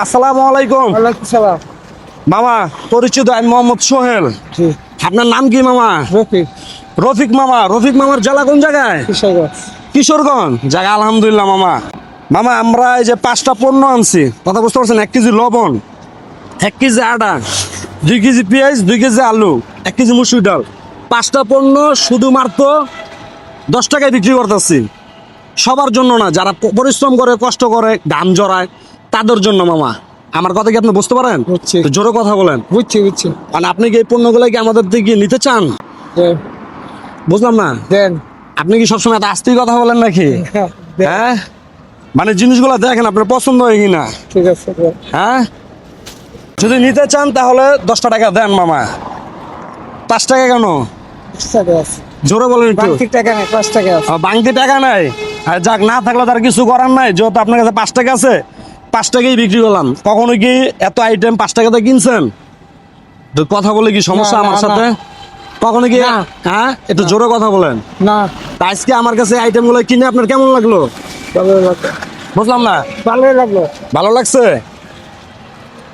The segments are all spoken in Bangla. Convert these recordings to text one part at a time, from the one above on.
আসসালামু আলাইকুম। ওয়ালাইকুম সালাম। মামা পরিচিত, আমি মোহাম্মদ সোহেল। জি। আপনার নাম কি মামা? রফিক। রফিক মামা। রফিক মামার জেলা কোন জায়গায়? কিশোরগঞ্জ। কিশোরগঞ্জ। জায়গা আলহামদুলিল্লাহ মামা। মামা আমরা এই যে 5টা পণ্য আনছি, কথা বুঝতে পারছেন? 1 কেজি লবণ, 1 কেজি আটা, 2 কেজি পেঁয়াজ, 2 কেজি আলু, 1 কেজি মুসুর ডাল। 5টা পণ্য শুধুমাত্র 10 টাকায় বিক্রি করতেছি। সবার জন্য না, যারা পরিশ্রম করে, কষ্ট করে, ঘাম জড়ায়, তাদের জন্য মামা। আমার কথা কি আপনি বুঝতে পারেন? বুঝছি। তো জোরে কথা বলেন। বুঝছি। মানে আপনি কি এই পণ্যগুলো কি আমাদের থেকে নিতে চান? দেন। বুঝলাম না। দেন। আপনি কি সবসময় এত আস্তেই কথা বলেন নাকি? দেন। হ্যাঁ, মানে জিনিসগুলো দেখেন আপনার পছন্দ হয় কিনা। ঠিক আছে। দেন। হ্যাঁ, যদি নিতে চান তাহলে 10টা টাকা দেন মামা। 5 টাকা কেন? 5 টাকা আছে। জোরে বলেন একটু। বাকি টাকা নেই, 5 টাকা আছে। বাংতি টাকা নাই। আর যাক, না থাকলে তার কিছু করার নাই। যেহেতু আপনার কাছে 5 টাকা আছে, 5 টাকাই বিক্রি করলাম। কখনো কি এত আইটেম 5 টাকাতে কিনছেন? তো কথা বলে কি সমস্যা না, আমার না, সাথে? কখনো কি? না। হ্যাঁ, একটু জোরে কথা বলেন। না। তা আজকে আমার কাছে আইটেমগুলো কিনে আপনার কেমন লাগলো? ভালো লাগলো। বুঝলাম না। ভালোই লাগলো। ভালো লাগছে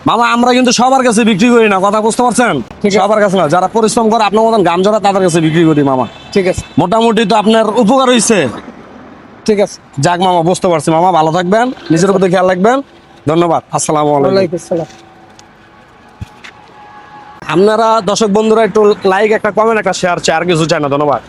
মামা। আমরা কিন্তু সবার কাছে বিক্রি করি না, কথা বুঝতে পারছেন? ঠিক আছে। সবার কাছে না, যারা পরিশ্রম করে আপনার মতন গাম জড়া, তাদের কাছে বিক্রি করি মামা। ঠিক আছে। মোটামুটি তো আপনার উপকার হয়েছে। ঠিক আছে। যাক মামা, বুঝতে পারছি মামা। ভালো থাকবেন, নিজের প্রতি খেয়াল রাখবেন। ধন্যবাদ। আসসালামু আলাইকুম। ওয়ালাইকুম সালাম। আপনারা দর্শক বন্ধুরা একটু লাইক, একটা কমেন্ট, একটা শেয়ার, আর কিছু চাই না। ধন্যবাদ।